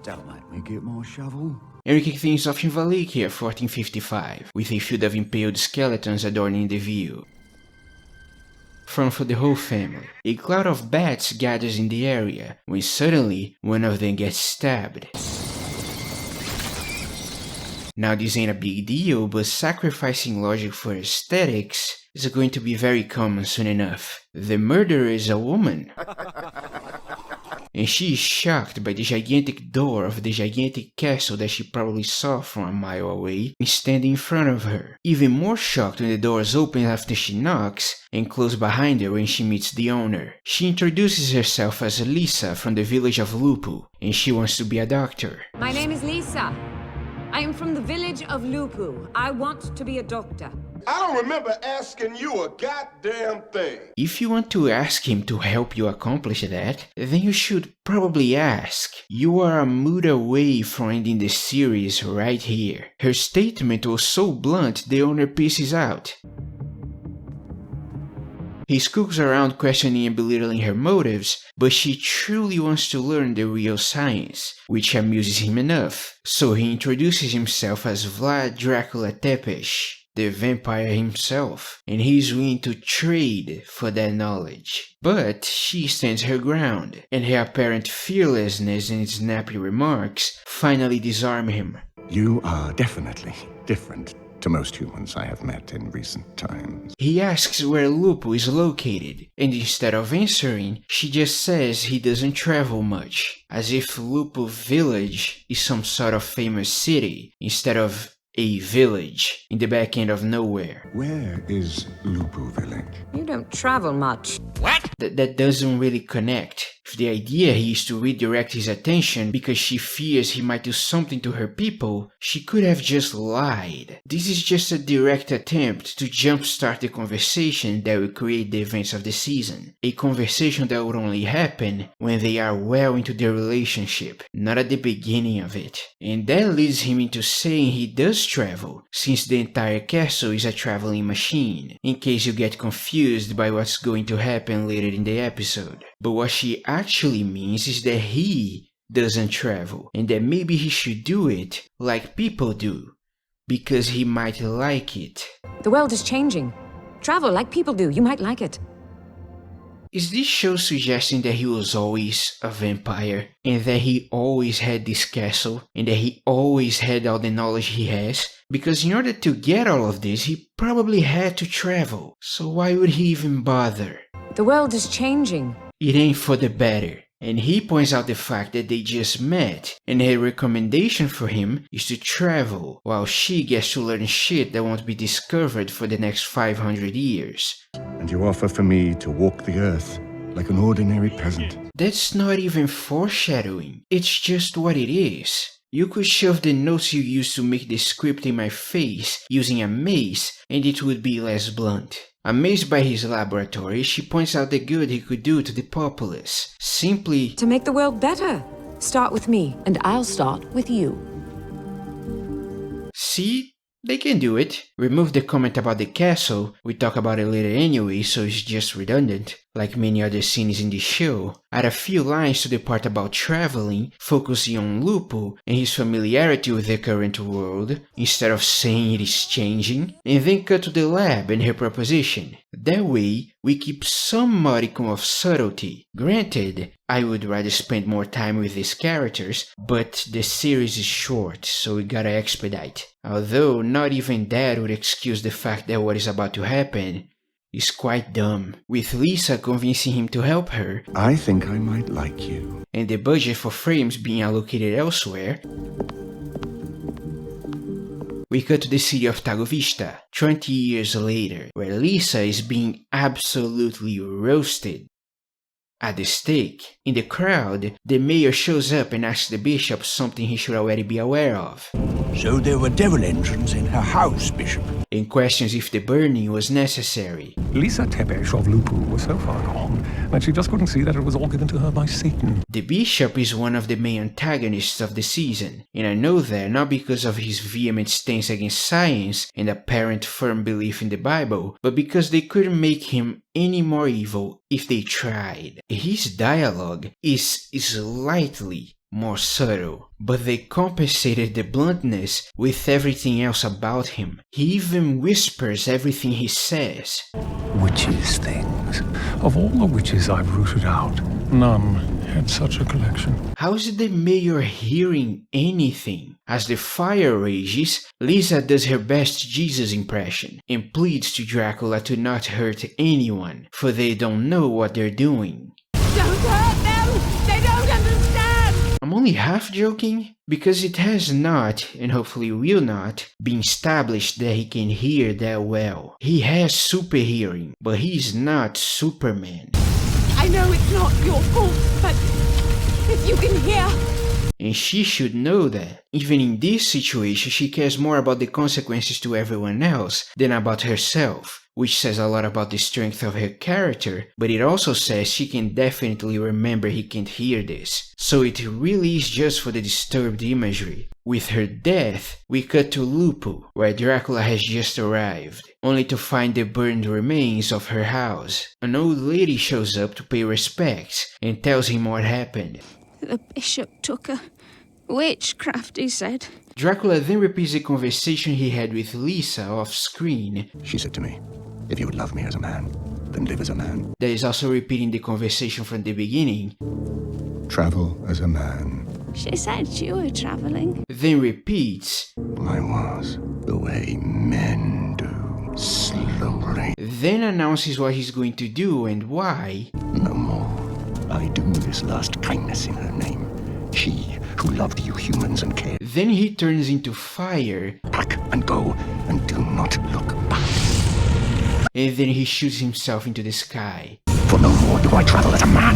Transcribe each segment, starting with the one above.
Don't make me get my shovel. And we kick things off in Valikia, 1455, with a field of impaled skeletons adorning the view. Fun for the whole family. A cloud of bats gathers in the area, when suddenly, one of them gets stabbed. Now this ain't a big deal, but sacrificing logic for aesthetics is going to be very common soon enough. The murderer is a woman. And she is shocked by the gigantic door of the gigantic castle that she probably saw from a mile away standing in front of her. Even more shocked when the doors open after she knocks and close behind her when she meets the owner. She introduces herself as Lisa from the village of Lupu, and she wants to be a doctor. My name is Lisa. I am from the village of Lupu. I want to be a doctor. I don't remember asking you a goddamn thing. If you want to ask him to help you accomplish that, then you should probably ask. You are a mood away from ending the series right here. Her statement was so blunt the owner pisses out. He skulks around questioning and belittling her motives, but she truly wants to learn the real science, which amuses him enough. So he introduces himself as Vlad Dracula Tepes, the vampire himself, and he's willing to trade for that knowledge. But she stands her ground, and her apparent fearlessness and snappy remarks finally disarm him. You are definitely different to most humans I have met in recent times. He asks where Lupu is located, and instead of answering, she just says he doesn't travel much, as if Lupu Village is some sort of famous city, instead of a village in the back end of nowhere. Where is Lupu Village? You don't travel much. What? That doesn't really connect. If the idea here is to redirect his attention because she fears he might do something to her people, she could have just lied. This is just a direct attempt to jumpstart the conversation that will create the events of the season. A conversation that would only happen when they are well into their relationship, not at the beginning of it. And that leads him into saying he does travel, since the entire castle is a traveling machine, in case you get confused by what's going to happen later in the episode. But what she actually means is that he doesn't travel, and that maybe he should do it like people do, because he might like it. The world is changing. Travel like people do. You might like it. Is this show suggesting that he was always a vampire, and that he always had this castle, and that he always had all the knowledge he has? Because in order to get all of this, he probably had to travel, so why would he even bother? The world is changing. It ain't for the better. And he points out the fact that they just met, and her recommendation for him is to travel, while she gets to learn shit that won't be discovered for the next 500 years. And you offer for me to walk the earth like an ordinary peasant. That's not even foreshadowing, it's just what it is. You could shove the notes you used to make the script in my face using a mace, and it would be less blunt. Amazed by his laboratory, she points out the good he could do to the populace. Simply To make the world better. Start with me, and I'll start with you. see, they can do it. Remove the comment about the castle, we talk about it later anyway, so it's just redundant, like many other scenes in the show. Add a few lines to the part about traveling, focusing on Lupu and his familiarity with the current world, instead of saying it is changing, and then cut to the lab and her proposition. That way, we keep some modicum of subtlety. Granted, I would rather spend more time with these characters, but the series is short, so we gotta expedite. Although, not even that would excuse the fact that what is about to happen is quite dumb, with Lisa convincing him to help her, I think I might like you. and the budget for frames being allocated elsewhere. We cut to the city of Tagovista, 20 years later, where Lisa is being absolutely roasted at the stake. In the crowd, the mayor shows up and asks the bishop something he should already be aware of. So there were devil engines in her house, Bishop. And questions if the burning was necessary. Lisa Tepes of Lupu was so far gone that she just couldn't see that it was all given to her by Satan. The bishop is one of the main antagonists of the season, and I know that not because of his vehement stance against science and apparent firm belief in the Bible, but because they couldn't make him any more evil if they tried. His dialogue is slightly more subtle, but they compensated the bluntness with everything else about him. He even whispers everything he says. Witches' things. Of all the witches I've rooted out, none had such a collection. How is the mayor hearing anything? As the fire rages, Lisa does her best Jesus impression and pleads to Dracula to not hurt anyone, for they don't know what they're doing. Don't hurt them! They don't understand! I'm only half joking, because it has not, and hopefully will not, been established that he can hear that well. He has super hearing, but he's not Superman. I know it's not your fault, but if you can hear... And she should know that. Even in this situation, she cares more about the consequences to everyone else than about herself, which says a lot about the strength of her character, but it also says she can definitely remember he can't hear this. So it really is just for the disturbed imagery. With her death, we cut to Lupo, where Dracula has just arrived, only to find the burned remains of her house. An old lady shows up to pay respects and tells him what happened. The bishop took her. Witchcraft, he said. Dracula then repeats the conversation he had with Lisa off-screen. She said to me, if you would love me as a man, then live as a man. That is also repeating the conversation from the beginning. Travel as a man. She said you were travelling. Then repeats. I was, the way men do, slowly. Then announces what he's going to do and why. No more. I do this last kindness in her name. She who loved you humans and cared. Then he turns into fire. Pack and go, and do not look back. And then he shoots himself into the sky. For no more do I travel as a man.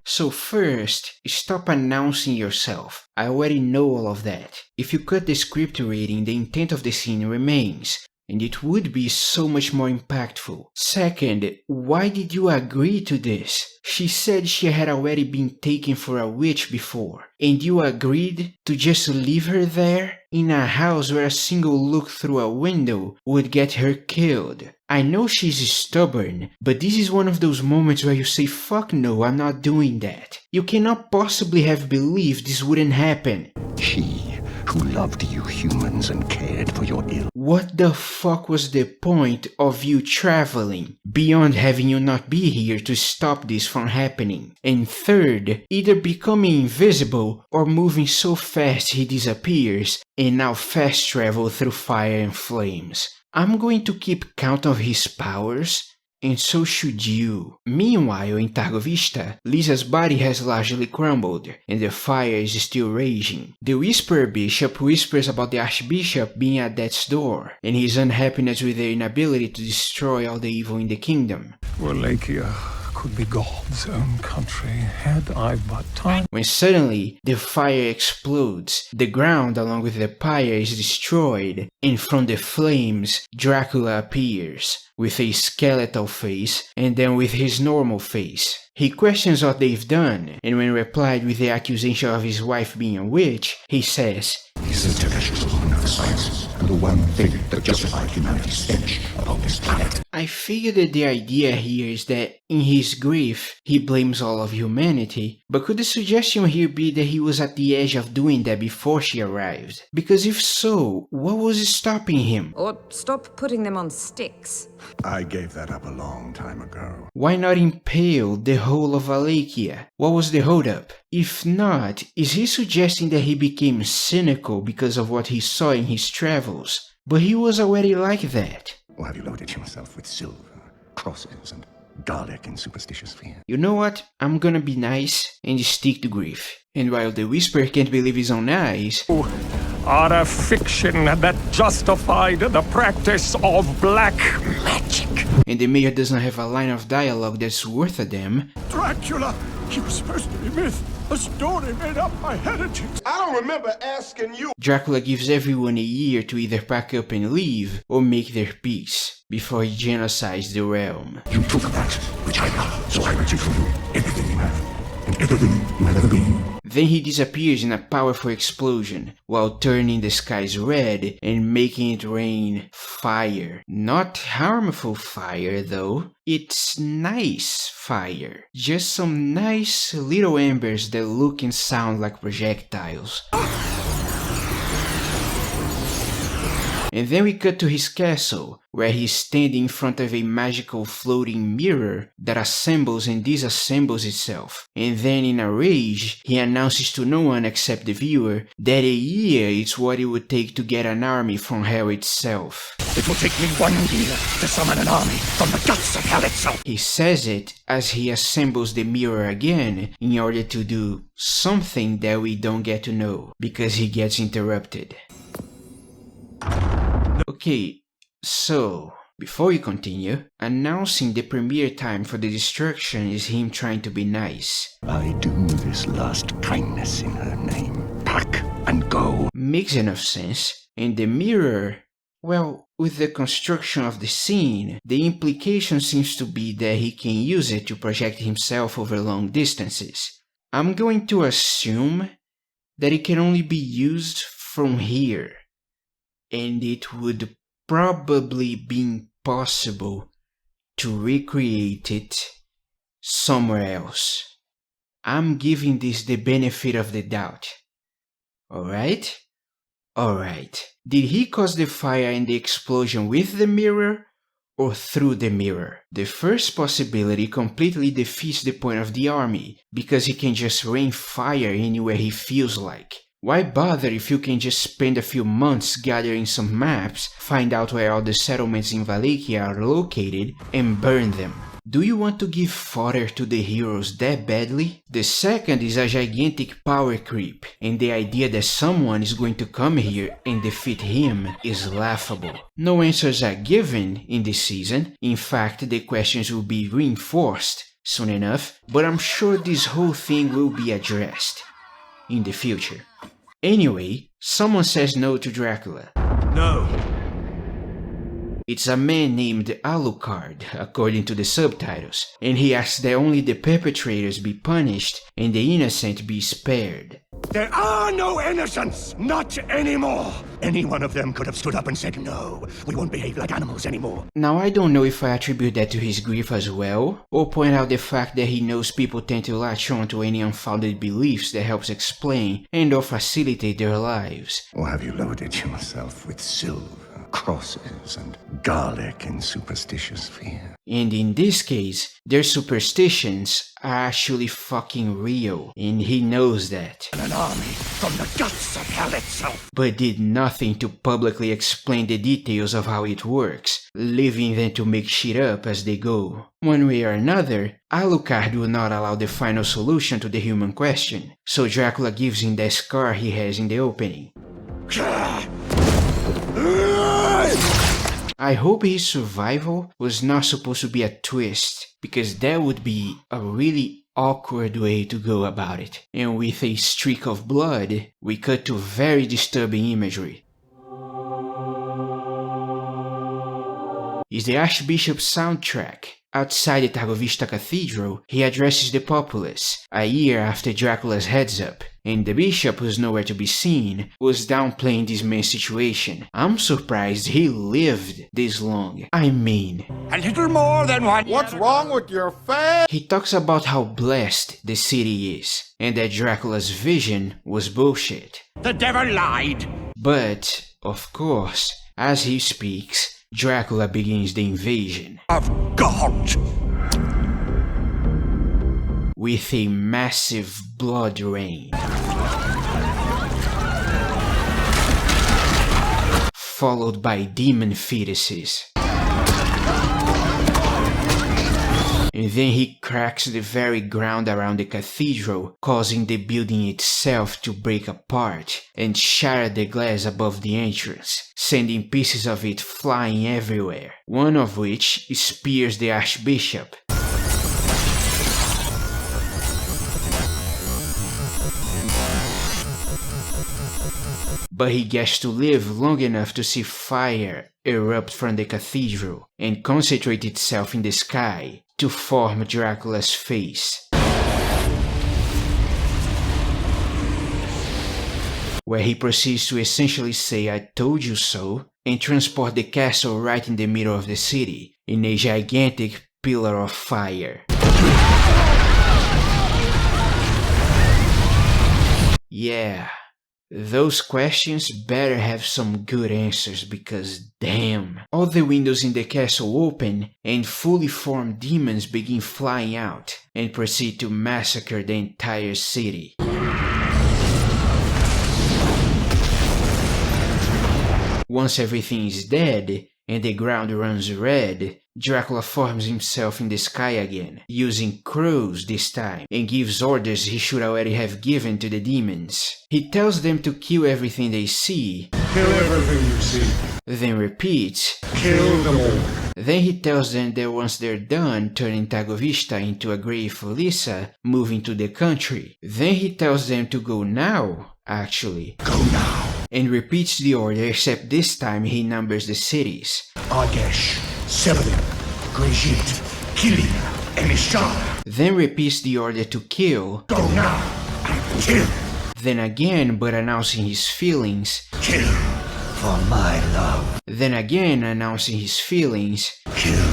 So first, stop announcing yourself. I already know all of that. If you cut the script reading, the intent of the scene remains, and it would be so much more impactful. Second, why did you agree to this? She said she had already been taken for a witch before, and you agreed to just leave her there? In a house where a single look through a window would get her killed. I know she's stubborn, but this is one of those moments where you say, fuck no, I'm not doing that. You cannot possibly have believed this wouldn't happen. She who loved you humans and cared for your ill. What the fuck was the point of you traveling, beyond having you not be here to stop this from happening? And third, either becoming invisible or moving so fast he disappears, and now fast travel through fire and flames. I'm going to keep count of his powers, and so should you. Meanwhile, in Targovista, Lisa's body has largely crumbled, and the fire is still raging. The Whisperer Bishop whispers about the Archbishop being at death's door, and his unhappiness with their inability to destroy all the evil in the kingdom. Wallachia could be God's own country, had I but time. When suddenly, the fire explodes, the ground along with the pyre is destroyed, and from the flames, Dracula appears, with a skeletal face, and then with his normal face. He questions what they've done, and when replied with the accusation of his wife being a witch, he says, This is the woman of science, and the one thing that justified humanity's stench upon this planet. I figure that the idea here is that in his grief, he blames all of humanity, but could the suggestion here be that he was at the edge of doing that before she arrived? Because if so, what was stopping him? Or stop putting them on sticks. I gave that up a long time ago. Why not impale the whole of Wallachia? What was the holdup? If not, is he suggesting that he became cynical because of what he saw in his travels? But he was already like that. Or have you loaded yourself with silver, crosses, and garlic in superstitious fear? You know what? I'm gonna be nice and stick to grief. And while the Whisperer can't believe his own eyes, Are a fiction that justified the practice of black magic. and the mayor does not have a line of dialogue that's worth a damn, Dracula! He was supposed to be myth, a story made up by heretics. I don't remember asking you. Dracula gives everyone a year to either pack up and leave or make their peace before he genocides the realm. You took that which I got, so I reject from you everything you have, and everything you have ever been. Then he disappears in a powerful explosion, while turning the skies red and making it rain fire. Not harmful fire though, it's nice fire. Just some nice little embers that look and sound like projectiles. And then we cut to his castle, where he's standing in front of a magical floating mirror that assembles and disassembles itself. And then in a rage, he announces to no one except the viewer that a year is what it would take to get an army from hell itself. It will take me 1 year to summon an army from the guts of hell itself. He says it as he assembles the mirror again in order to do something that we don't get to know, because he gets interrupted. Okay, so, before we continue, announcing the premiere time for the destruction is him trying to be nice. I do this last kindness in her name. Pack and go. Makes enough sense. And the mirror, well, with the construction of the scene, the implication seems to be that he can use it to project himself over long distances. I'm going to assume that it can only be used from here. And it would probably be impossible to recreate it somewhere else. I'm giving this the benefit of the doubt. Alright? Alright. Did he cause the fire and the explosion with the mirror or through the mirror? The first possibility completely defeats the point of the army, because he can just rain fire anywhere he feels like. Why bother if you can just spend a few months gathering some maps, find out where all the settlements in Wallachia are located, and burn them? Do you want to give fodder to the heroes that badly? The second is a gigantic power creep, and the idea that someone is going to come here and defeat him is laughable. No answers are given in this season. In fact, the questions will be reinforced soon enough, but I'm sure this whole thing will be addressed in the future. Anyway, someone says no to Dracula. No. It's a man named Alucard, according to the subtitles, and he asks that only the perpetrators be punished and the innocent be spared. There are no innocents, not anymore. Any one of them could have stood up and said, no, we won't behave like animals anymore. Now I don't know if I attribute that to his grief as well, or point out the fact that he knows people tend to latch on to any unfounded beliefs that helps explain and or facilitate their lives. Or have you loaded yourself with silver, crosses, and garlic in superstitious fear? And in this case, their superstitions are actually fucking real, and he knows that. An army from the guts of hell itself. But did nothing to publicly explain the details of how it works, leaving them to make shit up as they go. One way or another, Alucard will not allow the final solution to the human question, so Dracula gives him the scar he has in the opening. I hope his survival was not supposed to be a twist, because that would be a really awkward way to go about it. And with a streak of blood, we cut to very disturbing imagery. It's the Archbishop's soundtrack. Outside the Tagovista Cathedral, he addresses the populace, a year after Dracula's heads up, and the bishop, who's nowhere to be seen, was downplaying this man's situation. I'm surprised he lived this long. I mean, A little more than one. What's wrong with your face? he talks about how blessed the city is, and that Dracula's vision was bullshit. The devil lied. But, of course, as he speaks, Dracula begins the invasion. Of God. With a massive blood rain, followed by demon fetuses. And then he cracks the very ground around the cathedral, causing the building itself to break apart and shatter the glass above the entrance, sending pieces of it flying everywhere, one of which spears the Archbishop. But he gets to live long enough to see fire erupt from the cathedral and concentrate itself in the sky to form Dracula's face. where he proceeds to essentially say "I told you so" and transport the castle right in the middle of the city, in a gigantic pillar of fire. Yeah, those questions better have some good answers because damn. All the windows in the castle open and fully formed demons begin flying out and proceed to massacre the entire city. Once everything is dead and the ground runs red, Dracula forms himself in the sky again, using crows this time, and gives orders he should already have given to the demons. He tells them to kill everything they see, Kill everything you see. then repeats, Kill them all. Then he tells them that once they're done turning Tagovista into a grey Felisa, moving to the country. Then he tells them to go now, actually. Go now. And repeats the order, except this time he numbers the cities. Argesh, Severin, Grejit, Kili, and Ishtar. Then repeats the order to kill. Go now and kill. Then again, but announcing his feelings. Kill for my love. Then again, announcing his feelings. Kill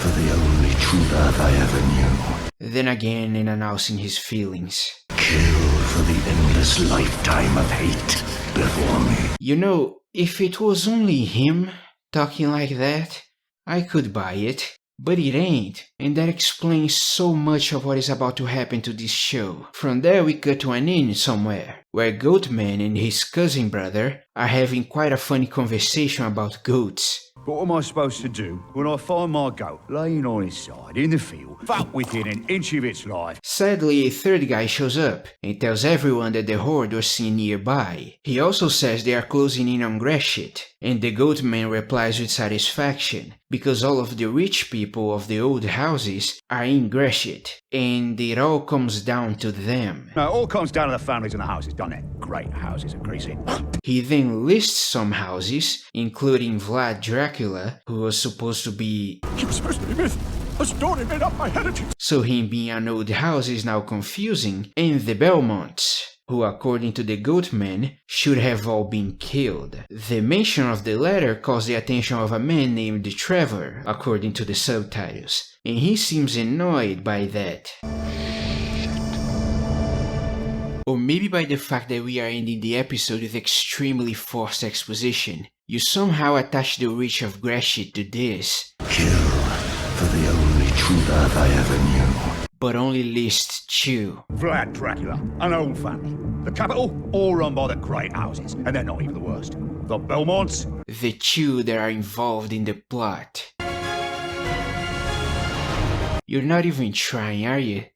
for the only true love I ever knew. Then again, and announcing his feelings. Kill for the endless lifetime of hate before me. You know, if it was only him talking like that, I could buy it. But it ain't, and that explains so much of what is about to happen to this show. From there we cut to an inn somewhere, where Goatman and his cousin brother are having quite a funny conversation about goats. What am I supposed to do when I find my goat laying on its side in the field, but within an inch of its life? Sadly, a third guy shows up and tells everyone that the horde was seen nearby. He also says they are closing in on Greshit, and the Goatman replies with satisfaction, because all of the rich people of the old houses are in Greshit, and it all comes down to them. No, it all comes down to the families and the houses, doesn't it? Great houses, agrees it. He then lists some houses, including Vlad Dracula, who was supposed to be... He was supposed to be myth, a story made up by heretics. So him being an old house is now confusing, and the Belmonts, who according to the Goatman should have all been killed. The mention of the letter calls the attention of a man named Trevor, according to the subtitles, and he seems annoyed by that. Or maybe by the fact that we are ending the episode with extremely forced exposition. You somehow attach the reach of Greshit to this. Kill for the only true love I ever knew. But only lists two. Vlad Dracula, an old family. The capital, all run by the great houses, and they're not even the worst. The Belmonts, The two that are involved in the plot. You're not even trying, are you?